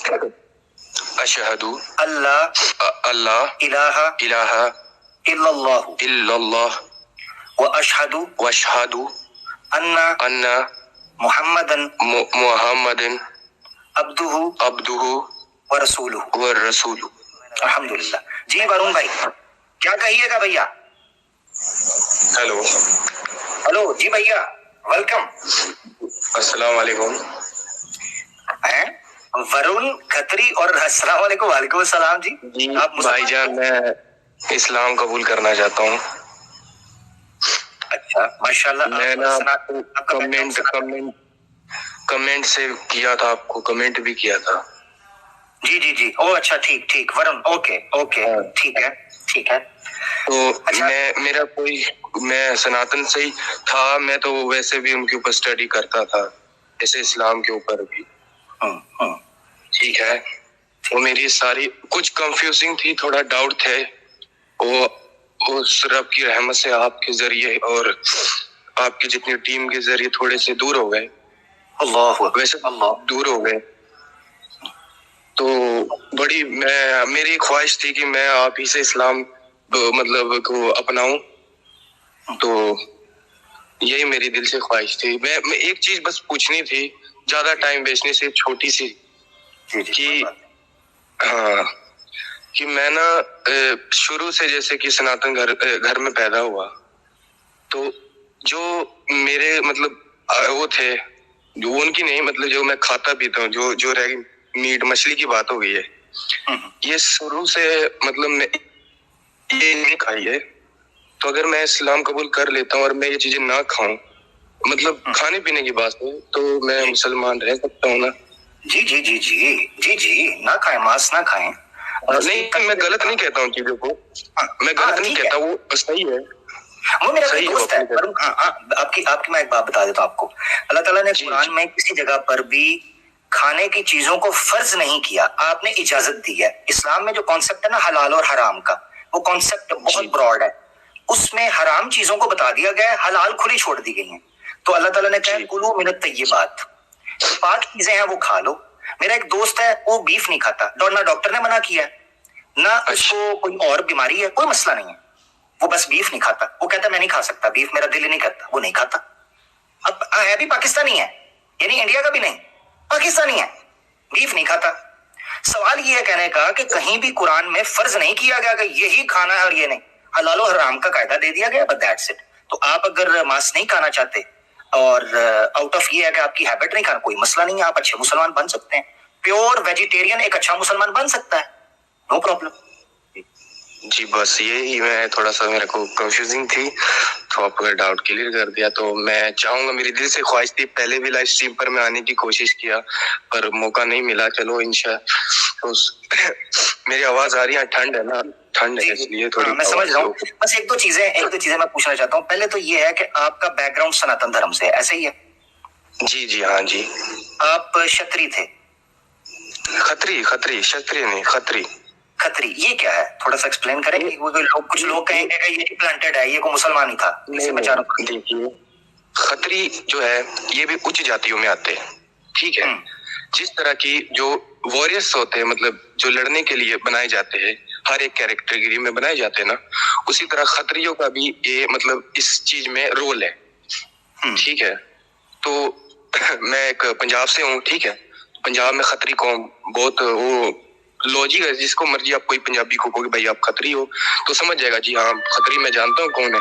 کروں. اشہدو اشہدو اللہ الہ الا اللہ واشہدو ان محمدن عبدہ ورسولہ. الحمدللہ. جی ورون بھائی کیا کہیے گا بھیا؟ ہلو جی بھیا ویلکم. السلام علیکم. ورون کھتری اور السلام علیکم. وعلیکم السلام. جی آپ بھائی جان میں اسلام قبول کرنا چاہتا ہوں. اچھا ماشاء اللہ. میں نا کمنٹ سے کیا تھا آپ کو, کمنٹ بھی کیا تھا. جی او اچھا ٹھیک ورن اوکے ٹھیک ہے. تو میں سناتن سے ہی تھا. میں تو ویسے بھی ان کے اوپر اسٹڈی کرتا تھا, جیسے اسلام کے اوپر بھی. ٹھیک ہے. وہ میری ساری کچھ کنفیوزنگ تھی, تھوڑا ڈاؤٹ تھے, وہ اس رب کی رحمت سے آپ کے ذریعے اور آپ کی جتنی ٹیم کے ذریعے تھوڑے سے دور ہو گئے. ویسے دور ہو گئے. تو میری خواہش تھی کہ میں آپ ہی سے اسلام مطلب کو اپناؤں. تو یہی میری دل سے خواہش تھی. میں ایک چیز بس پوچھنی تھی, زیادہ ٹائم ویسٹنے سے, چھوٹی سی کہ میں نا شروع سے جیسے کہ سناتن گھر میں پیدا ہوا, تو جو میرے مطلب وہ تھے جو ان کی نہیں, مطلب جو میں کھاتا پیتا ہوں, جو رہ گئی میٹ مچھلی کی بات ہو گئی ہے, یہ شروع سے مطلب میں یہ نہیں کھائی ہے. تو اگر میں اسلام قبول کر لیتا ہوں اور میں یہ چیزیں نہ کھاؤں, مطلب کھانے پینے کی بات ہے, تو میں مسلمان رہ سکتا ہوں نا؟ جی نہ کھائیں, ماس نہ کھائیں. نہیں میں غلط نہیں کہتا ہوں چیزوں کو, میں غلط نہیں کہتا, وہ صحیح ہے. وہ میرا کوئی دوست ہے. آپ کی میں ایک بات بتا دیتا ہوں آپ کو. اللہ تعالیٰ نے قرآن میں کسی جگہ پر بھی کھانے کی چیزوں کو فرض نہیں کیا, آپ نے اجازت دی ہے. اسلام میں جو کانسیپٹ ہے نا حلال اور حرام کا, وہ کانسیپٹ بہت براڈ ہے. اس میں حرام چیزوں کو بتا دیا گیا ہے, حلال کھلی چھوڑ دی گئی ہیں. تو اللہ تعالیٰ نے کہا کلوا من الطیبات, پاک چیزیں ہیں وہ کھا لو. میرا ایک دوست ہے وہ بیف نہیں کھاتا, نہ ڈاکٹر نے منع کیا ہے, نہ اس کو کوئی اور بیماری ہے, کوئی مسئلہ نہیں ہے, وہ بس بیف نہیں کھاتا. وہ کہتا ہے میں نہیں کھا سکتا بیف, میرا دل ہی نہیں کرتا, وہ نہیں کھاتا. اب ہے بھی پاکستانی ہے, یعنی انڈیا کا بھی نہیں, پاکستانی ہے, بیف نہیں کھاتا. سوال یہ ہے کہنے کا کہ کہیں بھی قرآن میں فرض نہیں کیا گیا کہ یہی کھانا ہے اور یہ نہیں, حلال و حرام کا قاعدہ دے دیا گیا, بس دیٹس اٹ. تو آپ اگر ماس نہیں کھانا چاہتے اور آؤٹ آف یہ ہے کہ آپ کی ہیبٹ نہیں کھانا, کوئی مسئلہ نہیں ہے, آپ اچھے مسلمان بن سکتے ہیں. پیور ویجیٹیرین ایک اچھا مسلمان بن سکتا ہے, نو پرابلم. جی بس یہی میں تھوڑا سا میرے کو کنفیوزنگ تھی, تو آپ کا ڈاؤٹ کلیئر کر دیا. تو میں چاہوں گا, میری دل سے خواہش تھی, پہلے بھی لائف اسٹریم پر میں آنے کی کوشش کیا پر موقع نہیں ملا. چلو میری آواز آ رہی ہے, ٹھنڈ ہے نا, ٹھنڈ ہے اس لیے تھوڑی. میں سمجھ رہا ہوں. بس ایک دو چیزیں میں پوچھنا چاہتا ہوں. پہلے تو یہ ہے کہ آپ کا بیک گراؤنڈ سناتن دھرم سے ایسے ہی ہے؟ جی ہاں جی. آپ شتری تھے؟ کھتری یہ کیا ہے, تھوڑا سا ایکسپلین کریں. کچھ لوگ کہیں گے کہ یہ پلانٹڈ ہے, یہ کوئی مسلمان ہی تھا. دیکھیے کھتری جو ہے یہ بھی اچ جاتیوں میں آتے ہیں, ٹھیک ہے. جس طرح کی جو وارئرس ہوتے ہیں, مطلب جو لڑنے کے لیے بنائے جاتے ہیں, ہر ایک کیریکٹری میں بنائے جاتے ہیں نا, اسی طرح خطریوں کا بھی یہ مطلب اس چیز میں رول ہے, ٹھیک ہے. تو میں ایک پنجاب سے ہوں, ٹھیک ہے. پنجاب میں خطری قوم بہت وہ لوجک ہے, جس کو مرضی آپ کوئی پنجابی کو کوئی بھائی آپ خطری ہو تو سمجھ جائے گا, جی ہاں خطری میں جانتا ہوں کون ہے,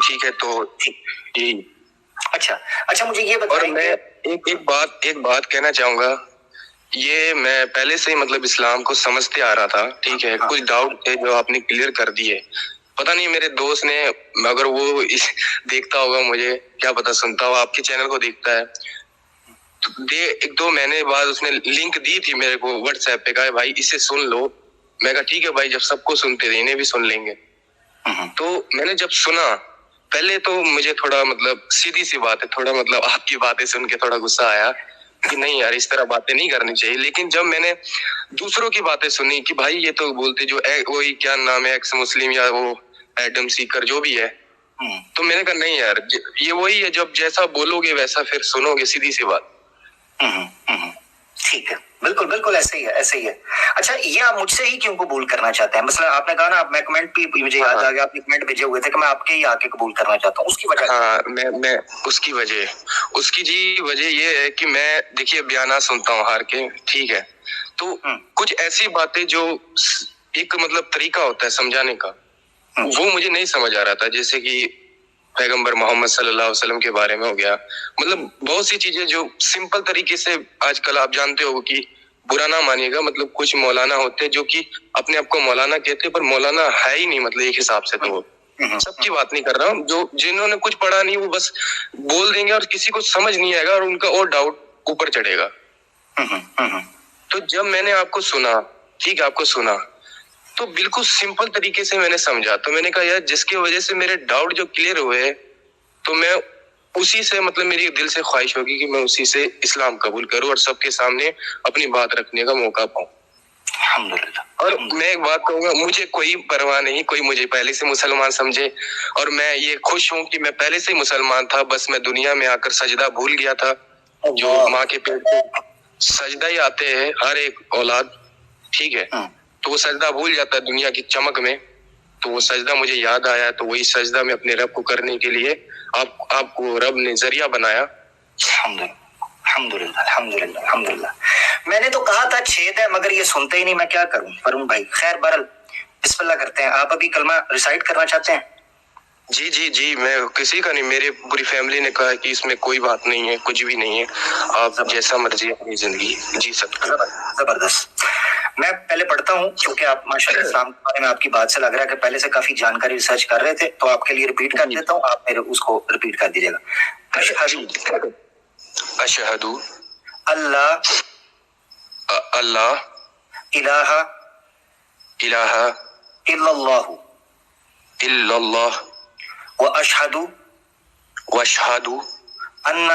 ٹھیک ہے. تو اچھا مجھے یہ بتائیں. اور میں ایک بات کہنا چاہوں گا, یہ میں پہلے سے ہی مطلب اسلام کو سمجھتے آ رہا تھا, ٹھیک ہے. کچھ ڈاؤٹ تھے جو آپ نے کلیئر کر دیے. پتہ نہیں میرے دوست نے, اگر وہ دیکھتا ہوگا, مجھے کیا پتا سنتا ہو, آپ کے چینل کو دیکھتا ہے, ایک دو مہینے بعد اس نے لنک دی تھی میرے کو واٹس ایپ پہ, کہا بھائی اسے سن لو. میں کہا ٹھیک ہے بھائی, جب سب کو سنتے تھے انہیں بھی سن لیں گے. تو میں نے جب سنا, پہلے تو مجھے تھوڑا مطلب سیدھی سی بات ہے, تھوڑا مطلب آپ کی باتیں سن کے تھوڑا غصہ آیا کہ نہیں یار اس طرح باتیں نہیں کرنی چاہیے. لیکن جب میں نے دوسروں کی باتیں سنی کہ بھائی یہ تو بولتے جو وہی کیا نام ہے, ایکس مسلم یا وہ ایڈم سیکر جو بھی ہے, تو میں نے کہا نہیں یار یہ وہی ہے, جب جیسا بولو گے ویسا پھر سنو گے, سیدھی سی بات. ایسے ہی ہے ایسے ہی ہے. اچھا یہ آپ مجھ سے ہی کیوں قبول کرنا چاہتے ہیں؟ مثلا آپ نے کہا نا میں کمنٹ بھی مجھے یاد آ گیا، آپ نے کمنٹ بھیجے ہوئے تھے کہ میں آپ کے ہی آ کے قبول کرنا چاہتا ہوں، اس کی وجہ؟ ہاں میں اس کی وجہ یہ ہے کہ میں دیکھیے بیانات سنتا ہوں ہار کے، ٹھیک ہے، تو کچھ ایسی باتیں جو ایک مطلب طریقہ ہوتا ہے سمجھانے کا، وہ مجھے نہیں سمجھ آ رہا تھا. جیسے کہ پیغمبر محمد صلی اللہ علیہ وسلم کے بارے میں ہو گیا، مطلب بہت سی چیزیں جو سمپل طریقے سے آج کل آپ جانتے ہو کہ برا نہ مانیے گا، مطلب کچھ مولانا ہوتے ہیں جو کہ اپنے آپ کو مولانا کہتے ہیں پر مولانا ہے ہی نہیں، مطلب ایک حساب سے. تو وہ سب کی بات نہیں کر رہا ہوں، جو جنہوں نے کچھ پڑھا نہیں وہ بس بول دیں گے اور کسی کو سمجھ نہیں آئے گا اور ان کا اور ڈاؤٹ اوپر چڑھے گا. تو جب میں نے آپ کو سنا، ٹھیک ہے، آپ کو سنا تو بالکل سمپل طریقے سے میں نے سمجھا، تو میں نے کہا یار جس کی وجہ سے میرے ڈاؤٹ جو کلیئر ہوئے تو میں اسی سے مطلب میری دل سے خواہش ہوگی کہ میں اسی سے اسلام قبول کروں اور سب کے سامنے اپنی بات رکھنے کا موقع پاؤں. الحمدللہ. اور میں ایک بات کہوں گا، مجھے کوئی پرواہ نہیں، کوئی مجھے پہلے سے مسلمان سمجھے، اور میں یہ خوش ہوں کہ میں پہلے سے مسلمان تھا، بس میں دنیا میں آ کر سجدہ بھول گیا تھا. جو ماں کے پیٹ سے سجدہ ہی آتے ہیں ہر ایک اولاد، ٹھیک ہے، تو وہ سجدہ بھول جاتا ہے دنیا کی چمک میں، تو وہ سجدہ مجھے یاد آیا، تو وہی سجدہ میں اپنے رب کو کرنے کے لیے آپ کو رب نے ذریعہ بنایا. الحمدللہ الحمدللہ الحمدللہ. میں نے تو کہا تھا چھید ہے مگر یہ سنتے ہی نہیں، میں کیا کروں فرون بھائی؟ خیر بہرحال بسم اللہ کرتے ہیں. آپ ابھی کلمہ ریسائٹ کرنا چاہتے ہیں؟ جی میں کسی کا نہیں، میرے پوری فیملی نے کہا کہ اس میں کوئی بات نہیں ہے، کچھ بھی نہیں ہے، آپ جیسا مرضی اپنی زندگی جی سکتے ہیں. زبردست. میں پہلے پڑھتا ہوں کیونکہ آپ ماشاءاللہ اسلام کے بارے میں آپ کی بات سے لگ رہا ہے کہ پہلے سے کافی جانکاری ریسرچ کر رہے تھے، تو آپ کے لیے ریپیٹ کر دیتا ہوں، آپ میرے اس کو ریپیٹ کر دیجیے گا. اشہدو اللہ الہ الہ الا اللہ الا اللہ واشہد واشہد ان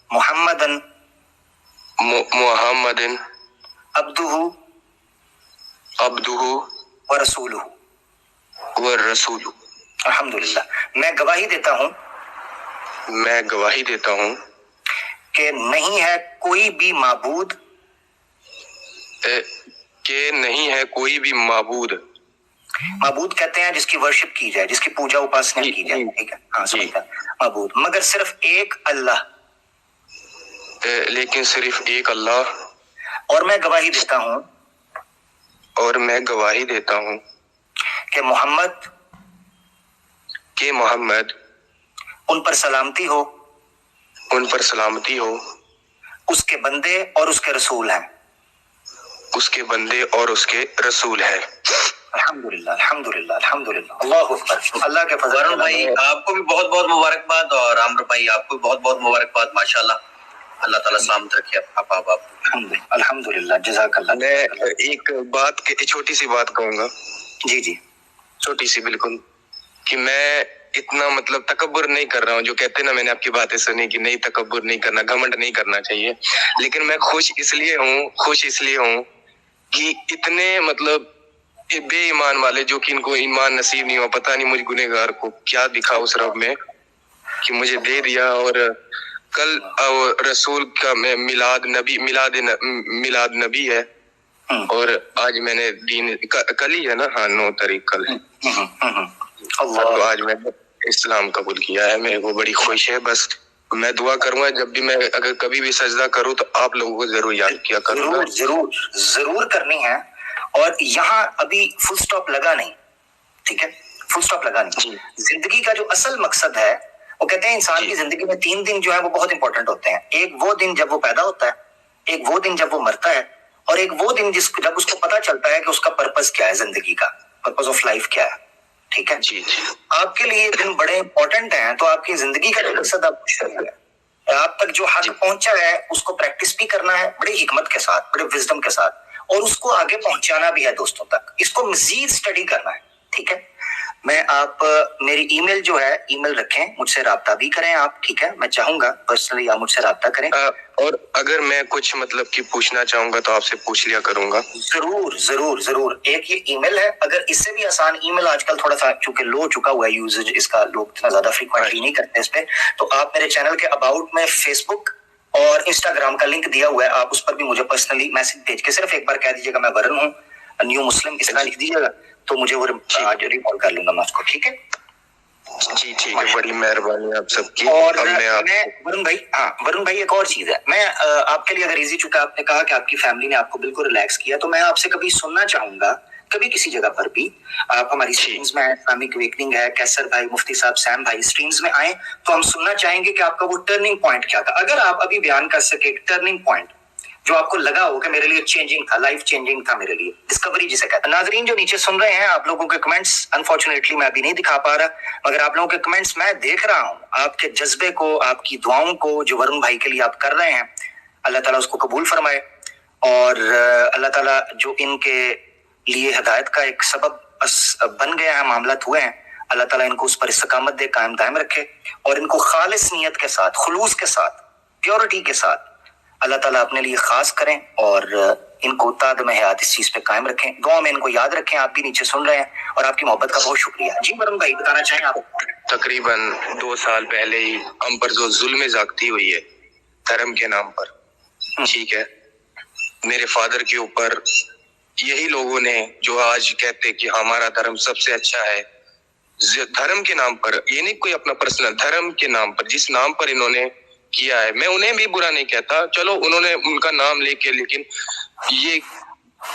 محمدن محمدن عبدہ ورسولہ. والرسول. الحمدللہ. میں گواہی دیتا ہوں کہ نہیں ہے کوئی بھی معبود معبود کہتے ہیں جس کی ورشپ کی جائے، جس کی پوجا اپاسنا کی جائے، ٹھیک ہے، ہاں سمجھتا معبود، مگر صرف ایک اللہ، لیکن صرف ایک اللہ. اور میں گواہی دیتا ہوں کہ محمد ان پر سلامتی ہو اس کے بندے اور اس کے رسول ہیں. الحمدللہ الحمدللہ الحمدللہ. اللہ اکبر. اللہ کے فضل. ورن بھائی آپ کو بھی بہت بہت مبارکباد، اور عامر بھائی آپ کو بھی بہت بہت مبارکباد. ماشاءاللہ، اللہ تعالیٰ سلامت رکھے آپ. الحمدللہ جزاک اللہ. میں ایک بات چھوٹی سی بات کہوں گا. جی چھوٹی سی بالکل، کہ میں اتنا مطلب تکبر نہیں کر رہا ہوں. جو کہتے ہیں نا، میں نے آپ کی باتیں سنی کہ نہیں تکبر نہیں کرنا، گھمنڈ نہیں کرنا چاہیے، لیکن میں خوش اس لیے ہوں کہ اتنے مطلب بے ایمان والے جو کہ ان کو ایمان نصیب نہیں ہوا، پتہ نہیں مجھ گنہگار کو کیا دکھا اس رب میں کہ مجھے دے دیا. اور کل رسول کا میلاد نبی ہے، اور آج میں نے دین کل ہی ہے نا، ہاں 9 تاریخ کل ہے، تو آج میں نے اسلام قبول کیا ہے. میرے کو بڑی خوش ہے. بس میں دعا کروں گا جب بھی میں اگر کبھی بھی سجدہ کروں تو آپ لوگوں کو ضرور یاد کیا کروں گا. ضرور کرنی ہے. اور یہاں ابھی فل سٹاپ لگا نہیں، ٹھیک ہے، فل سٹاپ لگا نہیں. زندگی کا جو اصل مقصد ہے، وہ کہتے ہیں انسان کی زندگی میں 3 دن جو ہے وہ بہت امپورٹنٹ ہوتے ہیں. ایک وہ دن جب وہ پیدا ہوتا ہے، ایک وہ دن جب وہ مرتا ہے، اور ایک وہ دن جب اس کو پتا چلتا ہے کہ اس کا پرپس کیا ہے، زندگی کا پرپس آف لائف کیا ہے. ٹھیک ہے، آپ کے لیے دن بڑے امپورٹنٹ ہیں، تو آپ کی زندگی کا جو مقصد آپ تک جو حق پہنچا ہے اس کو پریکٹس بھی کرنا ہے بڑی حکمت کے ساتھ، بڑے وزڈم کے ساتھ، اور اس کو آگے پہنچانا بھی ہے دوستوں تک. اس کو مزید سٹڈی کرنا ہے. ٹھیک ہے، میں آپ میری ای میل جو ہے، ای میل رکھیں، مجھ سے رابطہ بھی کریں آپ. ٹھیک ہے، میں چاہوں گا پرسنلی آپ مجھ سے رابطہ کریں. اور اگر میں کچھ مطلب کہ پوچھنا چاہوں گا تو آپ سے پوچھ لیا کروں گا. ضرور. ایک یہ ای میل ہے، اگر اس سے بھی آسان ای میل آج کل تھوڑا سا چونکہ لو چکا ہوا ہے یوزج اس کا، لوگ اتنا زیادہ فریکوینٹلی نہیں کرتے اس پہ، تو آپ میرے چینل کے اباؤٹ میں فیس بک اور انسٹاگرام کا لنک دیا ہوا ہے, آپ اس پر بھی مجھے پرسنلی میسج بھیج کے صرف ایک بار کہہ دیجیے گا میں ورن ہوں, نیو مسلم, اس طرح لکھ دیجیے گا تو مجھے وہ ریکال کر لوں گا میں اس کو. ٹھیک ہے جی ٹھیک ہے, بڑی مہربانی آپ سب کی. اور میں ورن بھائی, ہاں ورن بھائی ایک اور چیز ہے, میں آپ کے لیے اگر ایزی, چونکہ آپ نے کہا کہ آپ کی فیملی نے آپ کو بالکل ریلیکس کیا, تو میں آپ سے کبھی سننا چاہوں گا, کبھی کسی جگہ پر بھی آپ ہماری اسٹریمز میں آئیں, اسلامک اویکننگ ہے, کیسر بھائی, مفتی صاحب, سیم بھائی اسٹریمز میں آئیں, تو ہم سننا چاہیں گے کہ آپ کا وہ ٹرننگ پوائنٹ کیا تھا. اگر آپ ابھی بیان کر سکے ایک ٹرننگ پوائنٹ جو آپ کو لگا ہو کہ میرے لیے چینجنگ تھا, لائف چینجنگ تھا میرے لیے, ڈسکوری جسے کہتے ہیں. ناظرین جو نیچے سن رہے ہیں, آپ لوگوں کے کمنٹس انفارچونیٹلی میں ابھی نہیں دکھا پا رہا, مگر آپ لوگوں کے کمنٹس میں دیکھ رہا ہوں, آپ کے جذبے کو, آپ کی دعاؤں کو جو ورن بھائی کے لیے آپ کر رہے ہیں, اللہ تعالیٰ اس کو قبول فرمائے, اور اللہ تعالیٰ جو ان کے لیے ہدایت کا ایک سبب بن گیا ہے, معاملات ہوئے ہیں, اللہ تعالیٰ ان کو اس پر استقامت دے, قائم دائم رکھے, اور ان کو خالص نیت کے ساتھ, خلوص کے ساتھ, پیورٹی کے ساتھ اللہ تعالیٰ اپنے لیے خاص کریں, اور ان کو تادم حیات اس چیز پہ قائم رکھیں. دعا میں ان کو یاد رکھیں. آپ بھی نیچے سن رہے ہیں, اور آپ کی محبت کا بہت شکریہ. جی ورن بھائی بتانا چاہیں آپ؟ تقریباً 2 سال پہلے ہی ہم پر جو ظلم زیادتی ہوئی ہے دھرم کے نام پر, ٹھیک ہے, میرے فادر کے اوپر یہی لوگوں نے جو آج کہتے کہ ہمارا دھرم سب سے اچھا ہے, دھرم کے نام پر, یہ نہیں کوئی اپنا پرسنل, دھرم کے نام پر جس نام پر انہوں نے کیا ہے, میں انہیں بھی برا نہیں کہتا, چلو انہوں نے ان کا نام لے کے, لیکن یہ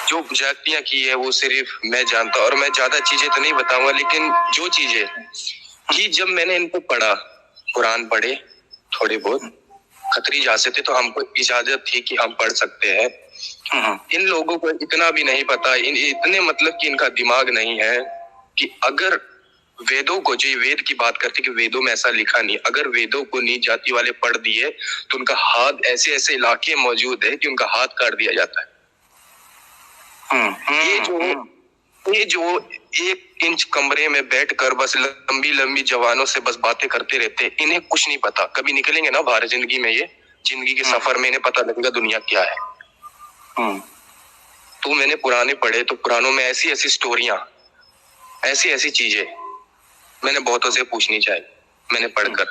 جو جاتیاں کی ہے وہ صرف میں جانتا ہوں, اور میں زیادہ چیزیں تو نہیں بتاؤں گا, لیکن جو چیزیں کہ جب میں نے ان کو پڑھا, قرآن پڑھے تھوڑے بہت, کھتری جاسے تھے تو ہم کو اجازت تھی کہ ہم پڑھ سکتے ہیں. ان لوگوں کو اتنا بھی نہیں پتا, اتنے مطلب کہ ان کا دماغ نہیں ہے کہ اگر ویدوں کو, جو وید کی بات کرتے کہ ویدوں میں ایسا لکھا نہیں, اگر ویدوں کو نیچ جاتی والے پڑھ دیے تو ان کا ہاتھ, ایسے ایسے علاقے موجود ہے کہ ان کا ہاتھ کاٹ دیا جاتا ہے. یہ جو 1 انچ کمرے میں بیٹھ کر بس لمبی لمبی جوانوں سے بس باتیں کرتے رہتے, انہیں کچھ نہیں پتا. کبھی نکلیں گے نا باہر زندگی میں, یہ زندگی کے سفر میں انہیں پتا لگے گا دنیا کیا ہے. تو میں نے پرانے پڑھے, تو پرانوں میں ایسی ایسی سٹوریاں, ایسی ایسی چیزیں میں نے بہتوں سے پوچھنی چاہیے, میں نے پڑھ کر.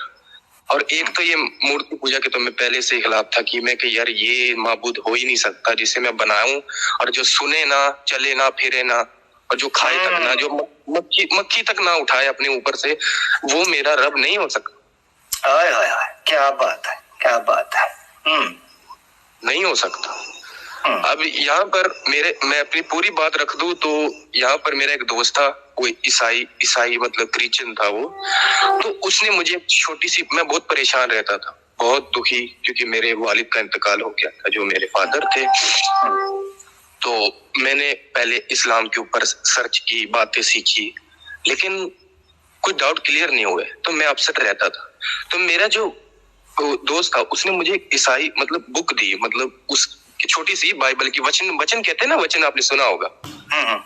اور ایک تو یہ مورتی پوجا کے تو میں پہلے سے خلاف تھا کہ میں کہ یار یہ معبود ہو ہی نہیں سکتا جسے میں بناؤں, اور جو سنے نہ, چلے نہ, پھرے نہ, اور جو کھائے تک نہ, جو مکھی تک نہ اٹھائے اپنے اوپر سے, وہ میرا رب نہیں ہو سکتا. کیا بات ہے, کیا بات ہے. نہیں ہو سکتا. اب یہاں پر میں اپنی پوری بات رکھ دوں تو یہاں پر میرا ایک دوست تھا, وہ عیسائی مطلب کریسچن تھا وہ, تو اس نے مجھے چھوٹی سی, میں بہت پریشان رہتا تھا, بہت دکھی, کیونکہ میرے والد کا انتقال ہو گیا تھا جو میرے فادر تھے. تو میں نے پہلے اسلام کے اوپر سرچ کی, باتیں سیکھی, لیکن کوئی ڈاؤٹ کلیئر نہیں ہوئے, تو میں اپسٹ رہتا تھا. تو میرا جو دوست تھا اس نے مجھے عیسائی مطلب بک دی, مطلب اس چھوٹی سی بائبل کی وچن کہتے ہیں نا, وچن آپ نے سنا ہوگا,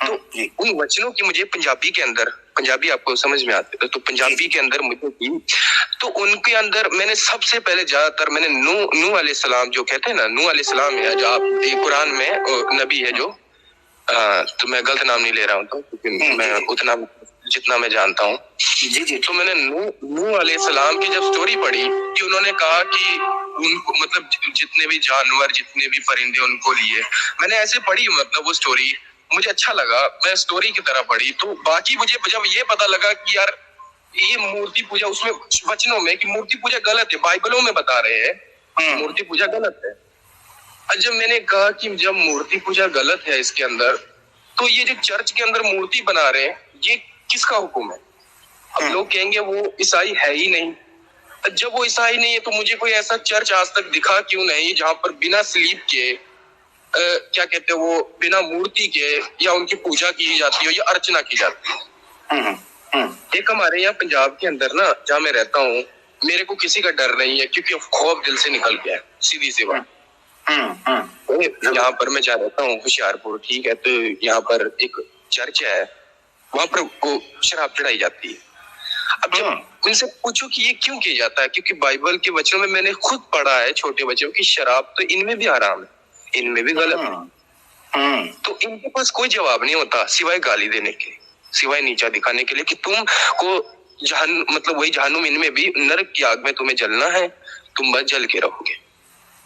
تو ان وچنوں کی مجھے پنجابی کے اندر, پنجابی آپ کو سمجھ میں آتے ہے تو پنجابی کے اندر مجھے کی, تو ان کے اندر میں نے سب سے پہلے زیادہ تر میں نے نوح علیہ السلام, جو کہتے ہیں نا نوح علیہ السلام ہے, جو آپ قرآن میں نبی ہے جو, تو میں غلط نام نہیں لے رہا ہوں تو, کیونکہ میں اتنا جتنا میں جانتا ہوں, تو میں نے نوح علیہ السلام کی جب سٹوری پڑھی کہ انہوں نے کہا کہ ان کو مطلب جتنے بھی جانور, جتنے بھی پرندے, ان کو لیے, میں نے ایسے پڑھی, مطلب وہ سٹوری مجھے اچھا لگا, میں سٹوری کی طرح پڑھی. تو باقی مجھے جب یہ پتا لگا کہ یار یہ مورتی پوجا, اس میں وچنوں میں کہ مورتی پوجا غلط ہے, بائبلوں میں بتا رہے ہیں مورتی پوجا غلط ہے. جب میں نے کہا کہ جب مورتی پوجا غلط ہے اس کے اندر, تو یہ جو چرچ کے اندر مورتی بنا رہے ہیں یہ کس کا حکم ہے؟ اب لوگ کہیں گے وہ عیسائی ہے ہی نہیں. جب وہ عیسائی نہیں ہے تو مجھے کوئی ایسا چرچ آج تک دکھا کیوں نہیں جہاں پر بنا سلیب کے, کیا کہتے ہیں وہ, بنا مورتی کے یا ان کی پوجا کی جاتی ہو یا ارچنا کی جاتی ہے. ایک ہمارے یہاں پنجاب کے اندر نا, جہاں میں رہتا ہوں, میرے کو کسی کا ڈر نہیں ہے کیونکہ خوف دل سے نکل گیا ہے, سیدھی سی بات. یہاں پر میں جہاں رہتا ہوں ہوشیار پور, ٹھیک ہے, تو یہاں پر ایک چرچ ہے, وہاں پر وہ شراب چڑھائی جاتی ہے. اب جب ان سے پوچھو کہ یہ کیوں کیا جاتا ہے, کیونکہ بائبل کے وچنوں میں نے خود پڑھا ہے چھوٹے بچوں کی, شراب تو ان میں بھی حرام ہے, ان میں بھی غلط ہے. تو ان کے پاس کوئی جواب نہیں ہوتا سوائے گالی دینے کے, سوائے نیچا دکھانے کے لیے کہ تم کو مطلب وہی جہنم, ان میں بھی نرک کی آگ میں تمہیں جلنا ہے, تم بس جل کے رہو گے.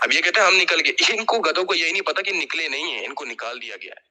اب یہ کہتے ہیں ہم نکل گئے، ان کو گدھوں کو یہی نہیں پتا کہ نکلے نہیں ہیں، ان کو نکال دیا گیا ہے۔